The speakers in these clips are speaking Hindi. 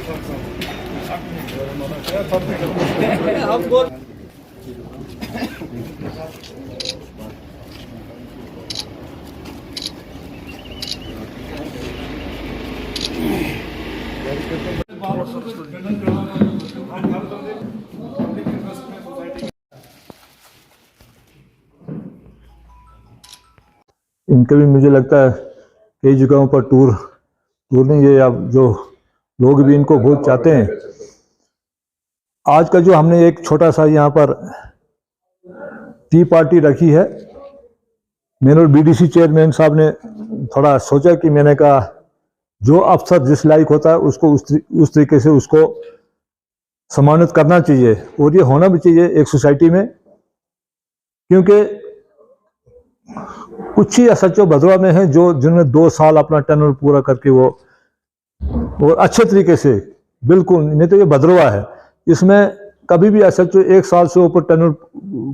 इनके भी मुझे लगता है कई जगहों पर टूर नहीं है, अब जो लोग भी इनको बहुत चाहते हैं। आज का जो हमने एक छोटा सा यहाँ पर टी पार्टी रखी है, मैंने और बीडीसी चेयरमैन साहब ने थोड़ा सोचा कि मैंने कहा जो अफसर जिस लायक होता है उसको उस तरीके से उसको सम्मानित करना चाहिए, और ये होना भी चाहिए एक सोसाइटी में, क्योंकि कुछ ही एसएचओ भदरवा में हैं जो जिन्होंने 2 साल अपना टर्नर पूरा करके वो और अच्छे तरीके से, बिल्कुल नहीं तो ये भदरवा है, इसमें कभी भी एसएचओ 1 साल से ऊपर टर्नर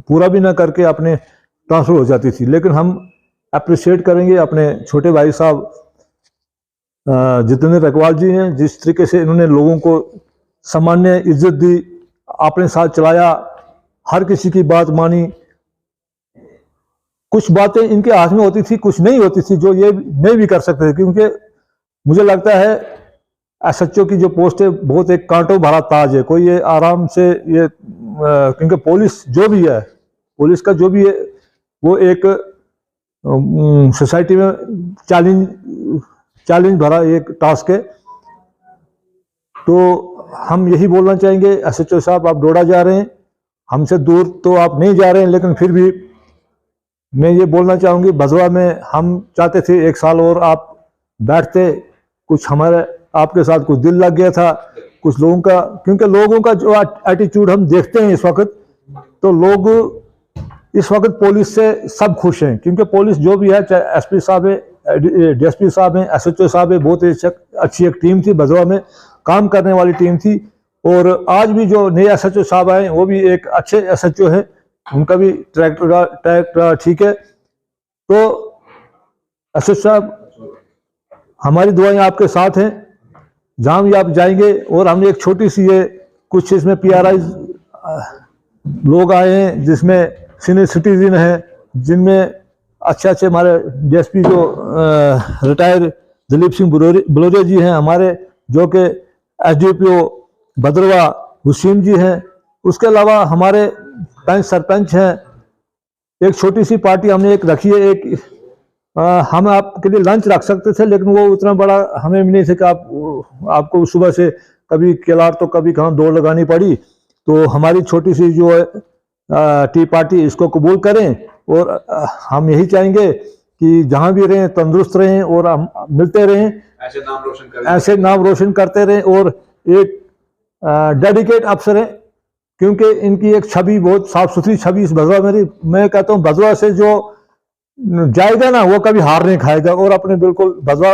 पूरा भी ना करके अपने ट्रांसफर हो जाती थी। लेकिन हम अप्रिशिएट करेंगे अपने छोटे भाई साहब जितेंद्र रकवाल जी हैं, जिस तरीके से इन्होंने लोगों को सामान्य इज्जत दी, अपने साथ चलाया, हर किसी की बात मानी। कुछ बातें इनके हाथ में होती थी, कुछ नहीं होती थी, जो ये नहीं भी कर सकते थे, क्योंकि मुझे लगता है एसएचओ की जो पोस्ट है बहुत एक कांटों भरा ताज है। कोई ये आराम से ये क्योंकि पुलिस जो भी है, पुलिस का जो भी है वो एक सोसाइटी में चैलेंज भरा एक टास्क है। तो हम यही बोलना चाहेंगे, एसएचओ साहब आप डोडा जा रहे हैं, हमसे दूर तो आप नहीं जा रहे हैं, लेकिन फिर भी मैं ये बोलना चाहूँगी भदरवा में हम चाहते थे 1 साल और आप बैठते, कुछ हमारे आपके साथ कुछ दिल लग गया था कुछ लोगों का, क्योंकि लोगों का जो एटीट्यूड हम देखते हैं इस वक्त, तो लोग इस वक्त पुलिस से सब खुश हैं, क्योंकि पुलिस जो भी है, चाहे एसपी साहब है, डीएसपी साहब हैं, एसएचओ साहब है, बहुत अच्छी एक टीम थी, भदरवा में काम करने वाली टीम थी। और आज भी जो नए एसएचओ साहब आए वो भी एक अच्छे एसएचओ हैं, उनका भी ट्रैक ठीक है। तो एसएचओ साहब हमारी दुआएं आपके साथ हैं जहां भी आप जाएंगे। और हमने एक छोटी सी ये कुछ इसमें पीआरआई लोग आए हैं जिसमें सीनियर सिटीजन हैं, जिनमें अच्छे हमारे डीएसपी जो रिटायर्ड दिलीप सिंह बलोरिया जी हैं हमारे, जो कि एसडीपीओ भदरवा हुसैन जी हैं, उसके अलावा हमारे पंच सरपंच हैं। एक छोटी सी पार्टी हमने एक रखी है, एक हम आपके लिए लंच रख सकते थे, लेकिन वो उतना बड़ा हमें भी नहीं थे कि आपको सुबह से कभी केलार तो कभी कहाँ दौड़ लगानी पड़ी। तो हमारी छोटी सी जो है टी पार्टी, इसको कबूल करें, और हम यही चाहेंगे कि जहाँ भी रहें तंदुरुस्त रहें और हम मिलते रहें, ऐसे नाम रोशन करते रहें, और एक डेडिकेट अफसर हैं, क्योंकि इनकी एक छवि बहुत साफ सुथरी छवि इस भदरवा मेरी, मैं कहता हूँ भदरवा से जो जाएगा ना वो कभी हार नहीं खाएगा, और अपने बिल्कुल भदरवा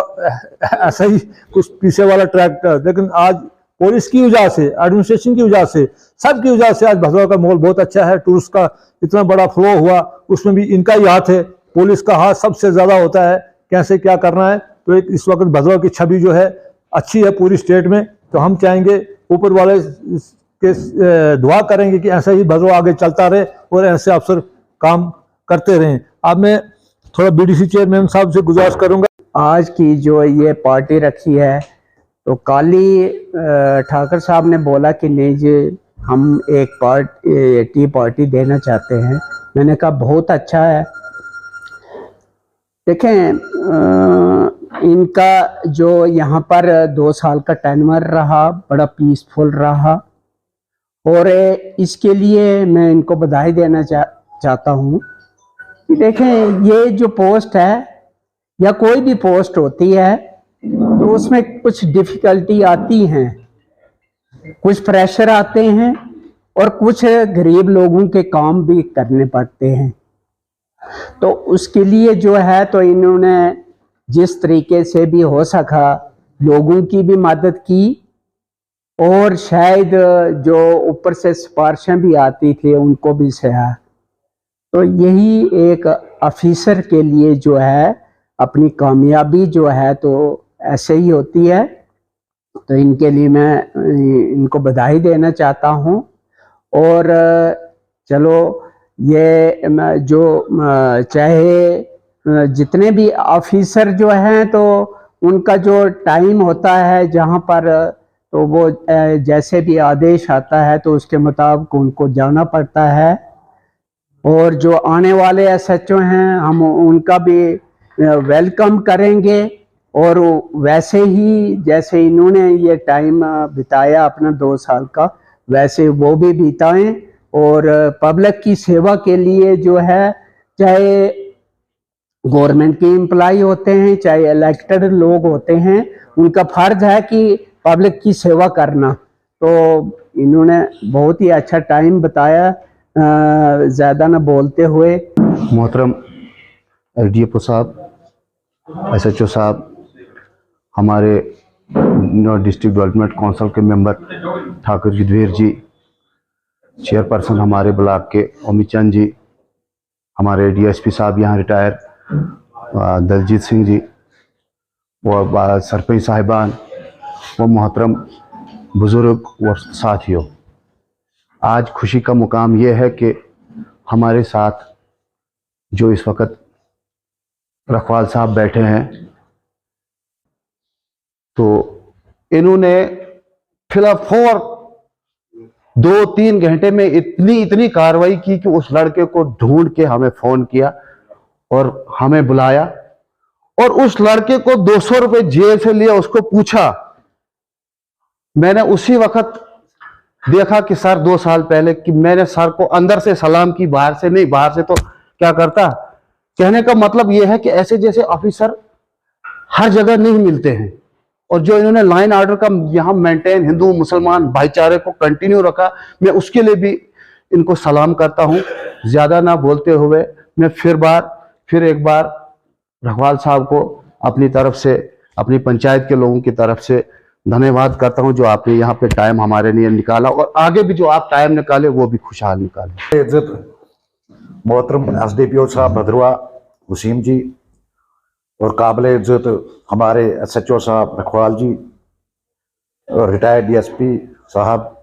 ऐसा ही कुछ पीछे वाला ट्रैक। लेकिन आज पुलिस की वजह से, एडमिनिस्ट्रेशन की वजह से, सबकी वजह से आज भदरवा का माहौल बहुत अच्छा है। टूरिस्ट का इतना बड़ा फ्लो हुआ, उसमें भी इनका ही हाथ है, पुलिस का हाथ सबसे ज्यादा होता है कैसे क्या करना है। तो एक इस वक्त भदरवा की छवि जो है अच्छी है पूरी स्टेट में। तो हम चाहेंगे ऊपर वाले के दुआ करेंगे कि ऐसा ही भदरवा आगे चलता रहे और ऐसे अफसर काम करते रहें। अब मैं थोड़ा बीडीसी चेयरमैन साहब से गुजारिश करूंगा, आज की जो ये पार्टी रखी है, तो काली ठाकर साहब ने बोला कि नहीं जी हम एक टी पार्टी देना चाहते हैं। मैंने कहा बहुत अच्छा है। देखें इनका जो यहाँ पर 2 साल का टेन्योर रहा, बड़ा पीसफुल रहा, और इसके लिए मैं इनको बधाई देना चाहता हूँ कि देखें ये जो पोस्ट है या कोई भी पोस्ट होती है तो उसमें कुछ डिफिकल्टी आती हैं, कुछ प्रेशर आते हैं, और कुछ गरीब लोगों के काम भी करने पड़ते हैं। तो उसके लिए जो है तो इन्होंने जिस तरीके से भी हो सका लोगों की भी मदद की, और शायद जो ऊपर से सिफारिशें भी आती थी उनको भी सहा। तो यही एक ऑफिसर के लिए जो है अपनी कामयाबी जो है तो ऐसे ही होती है। तो इनके लिए मैं इनको बधाई देना चाहता हूँ। और चलो ये जो चाहे जितने भी ऑफिसर जो हैं तो उनका जो टाइम होता है जहाँ पर तो वो जैसे भी आदेश आता है तो उसके मुताबिक उनको जाना पड़ता है। और जो आने वाले एसएचओ हैं हम उनका भी वेलकम करेंगे और वैसे ही जैसे इन्होंने ये टाइम बिताया अपना 2 साल का वैसे वो भी बिताएं और पब्लिक की सेवा के लिए जो है चाहे गवर्नमेंट के एम्प्लॉय होते हैं चाहे इलेक्टेड लोग होते हैं उनका फर्ज है कि पब्लिक की सेवा करना। तो इन्होंने बहुत ही अच्छा टाइम बताया। ज़्यादा ना बोलते हुए मोहतरम एलडीएफओ साहब, एसएचओ साहब, हमारे डिस्ट्रिक्ट डेवलपमेंट काउंसिल के मेंबर ठाकुर युद्धवीर जी, चेयरपर्सन हमारे ब्लॉक के अमित चंद जी, हमारे डीएसपी साहब यहाँ रिटायर दलजीत सिंह जी, और सरपंच साहिबान, वो मोहतरम बुजुर्ग और साथियों, आज खुशी का मुकाम ये है कि हमारे साथ जो इस वक्त रखवाल साहब बैठे हैं तो इन्होंने फिलहाल 2-3 घंटे में इतनी कार्रवाई की कि उस लड़के को ढूंढ के हमें फोन किया और हमें बुलाया और उस लड़के को 200 रुपए जेल से लिया, उसको पूछा। मैंने उसी वक्त देखा कि सर 2 साल पहले कि मैंने सर को अंदर से सलाम की, बाहर से नहीं। बाहर से तो क्या करता। कहने का मतलब यह है कि ऐसे जैसे ऑफिसर हर जगह नहीं मिलते हैं और जो इन्होंने लाइन ऑर्डर का यहाँ मेंटेन हिंदू मुसलमान भाईचारे को कंटिन्यू रखा, मैं उसके लिए भी इनको सलाम करता हूँ। ज्यादा ना बोलते हुए मैं फिर एक बार रखवाल साहब को अपनी तरफ से, अपनी पंचायत के लोगों की तरफ से धन्यवाद करता हूं जो आपने यहाँ पे टाइम हमारे लिए निकाला और आगे भी जो आप टाइम निकाले वो भी खुशहाल निकाले। इज्जत मोहतरम एसडीपीओ साहब भद्रवा वसीम जी और काबिल इज्जत हमारे एसएचओ साहब रखवाल जी और रिटायर्ड डीएसपी साहब,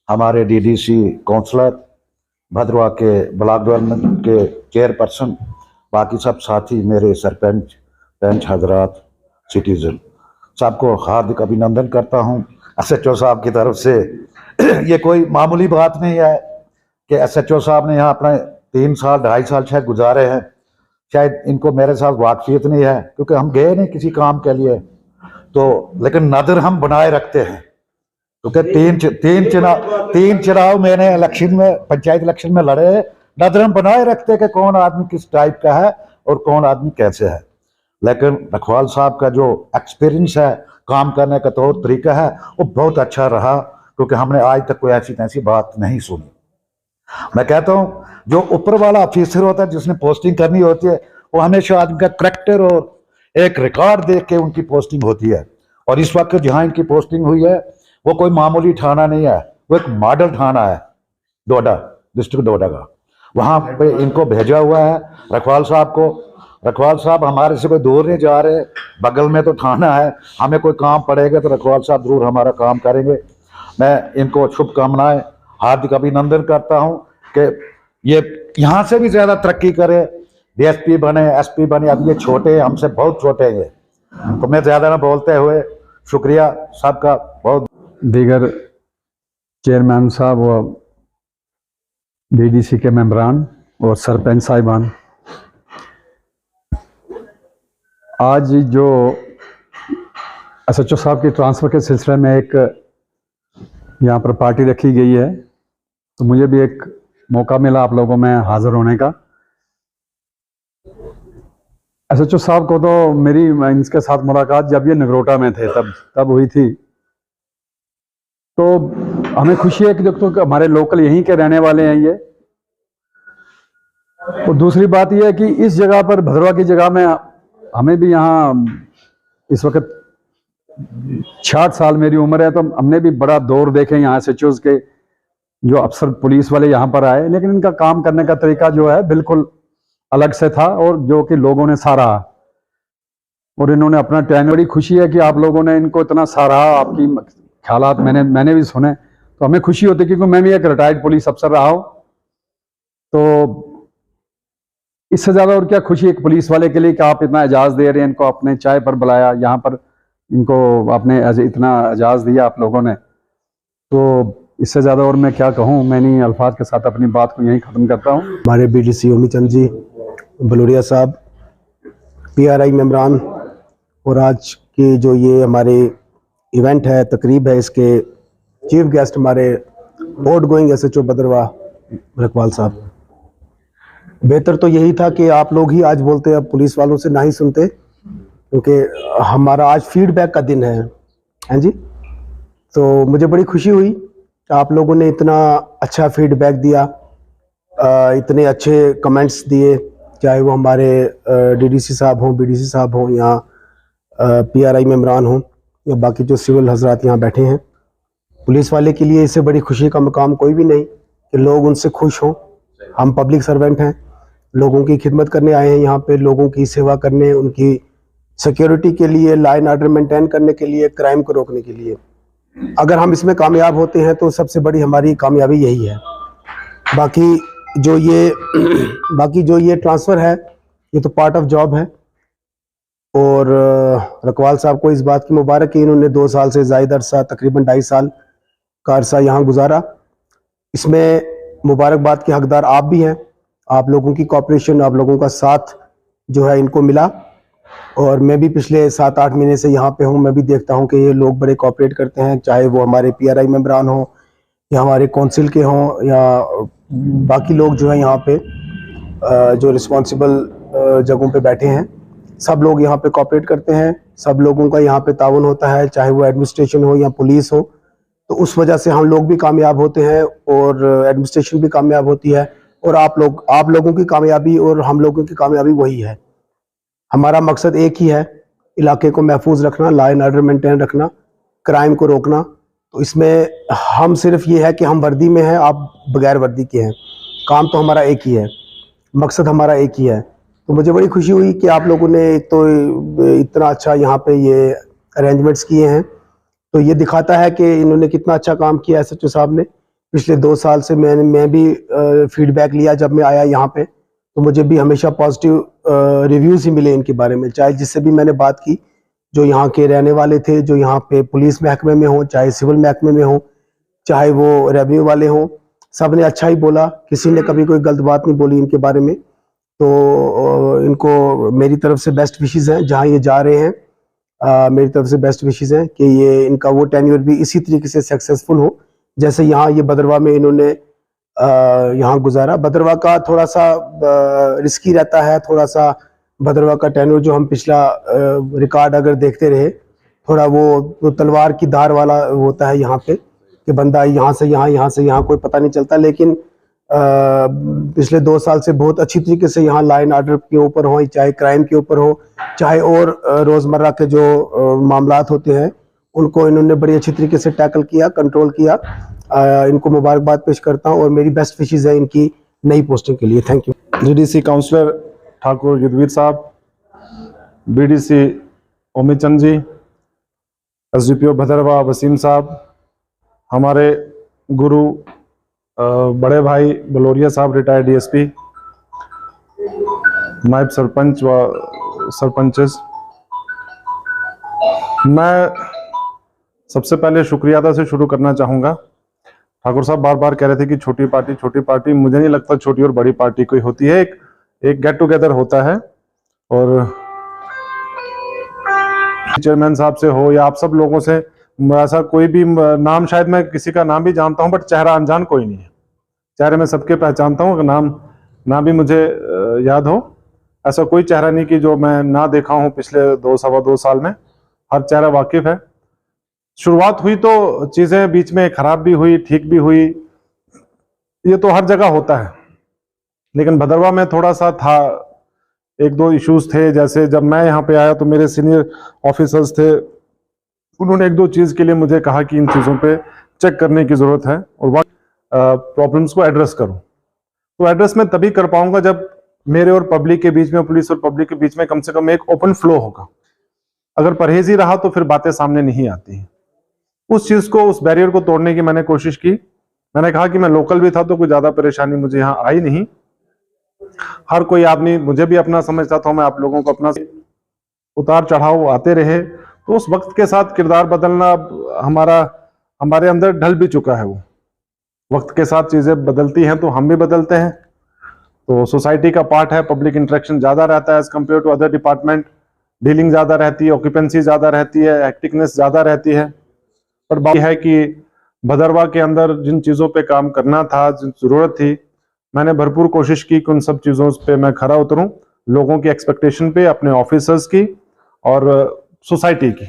हमारे डीडीसी काउंसलर भद्रवा के ब्लॉक डेवलपमेंट के चेयरपर्सन, बाकी सब साथी, मेरे सरपंच पंच हजरात, सिटीजन, सबको हार्दिक अभिनंदन करता हूं एसएचओ साहब की तरफ से। ये कोई मामूली बात नहीं है कि एसएचओ साहब ने यहाँ अपने 3 साल 2.5 साल शायद गुजारे हैं। शायद इनको मेरे साथ वाकफियत नहीं है क्योंकि हम गए नहीं किसी काम के लिए, तो लेकिन नजर हम बनाए रखते हैं क्योंकि 3 चुनाव मैंने इलेक्शन में, पंचायत इलेक्शन में लड़े, नजर हम बनाए रखते हैं कि कौन आदमी किस टाइप का है और कौन आदमी कैसे है। लेकिन रखवाल साहब का जो एक्सपीरियंस है, काम करने का तौर तरीका है, वो बहुत अच्छा रहा क्योंकि हमने आज तक कोई ऐसी तैसी बात नहीं सुनी। मैं कहता हूँ जो ऊपर वाला ऑफिसर होता है जिसने पोस्टिंग करनी होती है वो हमेशा आदमी का करैक्टर और एक रिकॉर्ड देख के उनकी पोस्टिंग होती है। और इस वक्त जहाँ इनकी पोस्टिंग हुई है वो कोई मामूली थाना नहीं है, वो एक मॉडल थाना है डोडा, डिस्ट्रिक्ट डोडा का। वहाँ पे इनको भेजा हुआ है रखवाल साहब को। रखवाल साहब हमारे से कोई दूर नहीं जा रहे, बगल में तो थाना है, हमें कोई काम पड़ेगा तो रखवाल साहब जरूर हमारा काम करेंगे। मैं इनको शुभकामनाएं, हार्दिक अभिनंदन करता हूं कि ये यहाँ से भी ज्यादा तरक्की करे, डीएसपी बने, एसपी बने। अब ये छोटे हैं, हमसे बहुत छोटे हैं ये, तो मैं ज्यादा ना बोलते हुए शुक्रिया सबका बहुत। दीगर चेयरमैन साहब व डीडीसी के मेंबरान और सरपंच साहिबान, आज जो एसएचओ साहब की ट्रांसफ़र के सिलसिले में एक यहाँ पर पार्टी रखी गई है, तो मुझे भी एक मौका मिला आप लोगों में हाजिर होने का। एसएचओ साहब को तो मेरी इनके साथ मुलाकात जब ये नगरोटा में थे तब हुई थी, तो हमें खुशी है कि जो तो हमारे लोकल यहीं के रहने वाले हैं ये। और दूसरी बात यह है कि इस जगह पर, भद्रवा की जगह में, हमें भी यहाँ इस वक्त 66 साल मेरी उम्र है, तो हमने भी बड़ा दौर देखे यहाँ एसएचओज के, जो अफसर पुलिस वाले यहाँ पर आए, लेकिन इनका काम करने का तरीका जो है बिल्कुल अलग से था और जो कि लोगों ने सराहा। और इन्होंने अपना टाइम, बड़ी खुशी है कि आप लोगों ने इनको इतना सराहा, आपकी ख्यालात मैंने भी सुने, तो हमें खुशी होती है क्योंकि मैं भी एक रिटायर्ड पुलिस अफसर रहा हूँ। तो इससे ज्यादा और क्या खुशी एक पुलिस वाले के लिए कि आप इतना एजाज दे रहे हैं, इनको अपने चाय पर बुलाया, यहाँ पर इनको आपने इतना एजाज दिया आप लोगों ने, तो इससे ज्यादा और मैं क्या कहूँ। मैं नहीं अल्फाज के साथ अपनी बात को यहीं खत्म करता हूँ। हमारे बीडीसी ओमीचंद जी, बलोरिया साहब, पीआरआई मेम्बरान, और आज की जो ये हमारे इवेंट है, तकरीब है, इसके चीफ गेस्ट हमारे आउट गोइंग एसएचओ भद्रवा रखवाल साहब। बेहतर तो यही था कि आप लोग ही आज बोलते, अब पुलिस वालों से ना ही सुनते, क्योंकि हमारा आज फीडबैक का दिन है जी। तो मुझे बड़ी खुशी हुई कि आप लोगों ने इतना अच्छा फीडबैक दिया, इतने अच्छे कमेंट्स दिए, चाहे वो हमारे डीडीसी साहब हों, बीडीसी साहब हों, या पीआरआई मेम्बरान हों, या बाकी जो सिविल हजरात यहाँ बैठे हैं। पुलिस वाले के लिए इससे बड़ी खुशी का मकाम कोई भी नहीं कि लोग उनसे खुश हों। हम पब्लिक सर्वेंट हैं, लोगों की खिदमत करने आए हैं यहाँ पे, लोगों की सेवा करने, उनकी सिक्योरिटी के लिए, लाइन ऑर्डर मेंटेन करने के लिए, क्राइम को रोकने के लिए। अगर हम इसमें कामयाब होते हैं तो सबसे बड़ी हमारी कामयाबी यही है। बाकी जो ये ट्रांसफ़र है, ये तो पार्ट ऑफ जॉब है। और रखवाल साहब को इस बात की मुबारक कि इन्होंने 2 साल से ज़ायद अरसा, तकरीबन 2.5 साल का अरसा यहाँ गुजारा। इसमें मुबारकबाद के हकदार आप भी हैं। आप लोगों की कोऑपरेशन, आप लोगों का साथ जो है इनको मिला, और मैं भी पिछले 7-8 महीने से यहाँ पे हूँ। मैं भी देखता हूँ कि ये लोग बड़े कोऑपरेट करते हैं, चाहे वो हमारे पीआरआई मेम्बरान हों, या हमारे काउंसिल के हों, या बाकी लोग जो है यहाँ पे जो रिस्पॉन्सिबल जगहों पे बैठे हैं। सब लोग यहाँ पे कोऑपरेट करते हैं, सब लोगों का यहाँ पे ताउन होता है, चाहे वो एडमिनिस्ट्रेशन हो या पुलिस हो। तो उस वजह से हम लोग भी कामयाब होते हैं, और एडमिनिस्ट्रेशन भी कामयाब होती है, और आप लोगों की कामयाबी और हम लोगों की कामयाबी वही है। हमारा मकसद एक ही है, इलाके को महफूज रखना, लॉ एंड ऑर्डर मेंटेन रखना, क्राइम को रोकना। तो इसमें हम सिर्फ ये है कि हम वर्दी में हैं, आप बगैर वर्दी के हैं। काम तो हमारा एक ही है, मकसद हमारा एक ही है। तो मुझे बड़ी खुशी हुई कि आप लोगों ने एक तो इतना अच्छा यहाँ पे ये अरेंजमेंट्स किए हैं। तो ये दिखाता है कि इन्होंने कितना अच्छा काम किया एसएचओ साहब ने। पिछले 2 साल से मैं भी फीडबैक लिया जब मैं आया यहाँ पे, तो मुझे भी हमेशा पॉजिटिव रिव्यूज़ ही मिले इनके बारे में। चाहे जिससे भी मैंने बात की, जो यहाँ के रहने वाले थे, जो यहाँ पे पुलिस महकमे में हो, चाहे सिविल महकमे में हो, चाहे वो रेवेन्यू वाले हों, सब ने अच्छा ही बोला। किसी ने कभी कोई गलत बात नहीं बोली इनके बारे में। तो इनको मेरी तरफ से बेस्ट विशेज़ हैं जहाँ ये जा रहे हैं। मेरी तरफ से बेस्ट विशेज़ हैं कि ये इनका वो टेन्योर भी इसी तरीके से सक्सेसफुल हो जैसे यहाँ ये भद्रवा में इन्होंने यहाँ गुजारा। भद्रवा का थोड़ा सा रिस्की रहता है, थोड़ा सा भद्रवा का टेन्योर जो हम पिछला रिकॉर्ड अगर देखते रहे, थोड़ा वो तलवार की धार वाला होता है यहाँ पे कि बंदा यहाँ से यहाँ कोई पता नहीं चलता। लेकिन पिछले 2 साल से बहुत अच्छी तरीके से यहाँ लाइन ऑर्डर के ऊपर हो, चाहे क्राइम के ऊपर हो, चाहे और रोज़मर्रा के जो मामलात होते हैं, उनको इन्होंने बड़ी अच्छी तरीके से टैकल किया, कंट्रोल किया। इनको मुबारकबाद पेश करता हूँ और मेरी बेस्ट विशेस है इनकी नई पोस्टिंग के लिए। Thank you. DDC councillor Thakur Yudhvir साहब, बीडीसी ओमीचंद जी, एसडीपीओ भद्रवा वसीम साहब, हमारे गुरु बड़े भाई बलोरिया साहब रिटायर्ड डीएसपी, नायब सरपंच व सरपंचेस, मैं सबसे पहले शुक्रिया अदा से शुरू करना चाहूँगा। ठाकुर साहब बार बार कह रहे थे कि छोटी पार्टी, मुझे नहीं लगता छोटी और बड़ी पार्टी कोई होती है। एक गेट टुगेदर होता है, और चेयरमैन साहब से हो या आप सब लोगों से, ऐसा कोई भी नाम, शायद मैं किसी का नाम भी जानता हूं बट चेहरा अनजान कोई नहीं है। चेहरे मैं सबके पहचानता हूं, नाम भी मुझे याद हो। ऐसा कोई चेहरा नहीं कि जो मैं ना देखा हूं पिछले 2-2.25 साल में, हर चेहरा वाकिफ है। शुरुआत हुई तो चीजें बीच में खराब भी हुई, ठीक भी हुई, ये तो हर जगह होता है। लेकिन भद्रवा में थोड़ा सा था, 1-2 इश्यूज थे। जैसे जब मैं यहाँ पे आया तो मेरे सीनियर ऑफिसर्स थे, उन्होंने 1-2 चीज के लिए मुझे कहा कि इन चीजों पे चेक करने की जरूरत है और प्रॉब्लम्स को एड्रेस करो। तो एड्रेस मैं तभी कर पाऊंगा जब मेरे और पब्लिक के बीच में, पुलिस और पब्लिक के बीच में कम से कम एक ओपन फ्लो होगा। अगर परहेज ही रहा तो फिर बातें सामने नहीं आती हैं। उस चीज को, उस बैरियर को तोड़ने की मैंने कोशिश की। मैंने कहा कि मैं लोकल भी था तो कोई ज्यादा परेशानी मुझे यहाँ आई नहीं। हर कोई आदमी मुझे भी अपना समझता था, मैं आप लोगों को अपना, उतार चढ़ाव आते रहे। तो उस वक्त के साथ किरदार बदलना हमारे अंदर ढल भी चुका है। वो वक्त के साथ चीजें बदलती हैं तो हम भी बदलते हैं। तो सोसाइटी का पार्ट है, पब्लिक इंटरेक्शन ज्यादा रहता है as compare to other department, dealing ज्यादा रहती है, ऑक्यूपेंसी ज्यादा रहती है, एक्टिवनेस ज्यादा रहती है। पर बात है कि भदरवा के अंदर जिन चीजों पे काम करना था, जिन जरूरत थी, मैंने भरपूर कोशिश की कि उन सब चीजों पे मैं खरा उतरूं, लोगों की एक्सपेक्टेशन पे, अपने ऑफिसर्स की और सोसाइटी की।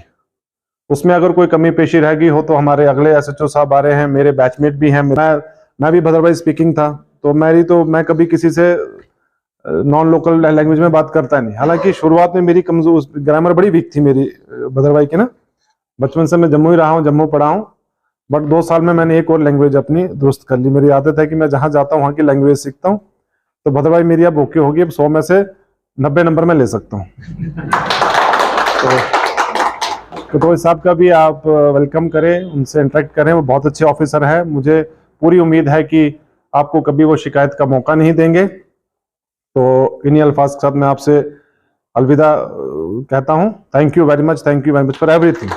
उसमें अगर कोई कमी पेशी रह गई हो तो हमारे अगले एसएचओ साहब आ रहे हैं, मेरे बैचमेट भी हैं। मैं भी भदरवाई स्पीकिंग था, तो मैं कभी किसी से नॉन लोकल लैंग्वेज में बात करता नहीं। हालांकि शुरुआत में मेरी कमजोर ग्रामर बड़ी वीक थी मेरी भदरवाई की ना। बचपन से मैं जम्मू ही रहा हूँ, जम्मू पढ़ा हूँ, बट 2 साल में मैंने एक और लैंग्वेज अपनी दुरुस्त कर ली। मेरी आदत है कि मैं जहां जाता हूँ वहां की लैंग्वेज सीखता हूँ। तो भदरवाई मेरी अब ओके होगी, अब 100 में से 90 नंबर में ले सकता हूँ। तो इस साहब का भी आप वेलकम करें, उनसे इंटरेक्ट करें, वो बहुत अच्छे ऑफिसर है। मुझे पूरी उम्मीद है कि आपको कभी वो शिकायत का मौका नहीं देंगे। तो इन्हीं अल्फाज के साथ मैं आपसे अलविदा कहता हूँ। Thank you very much for everything.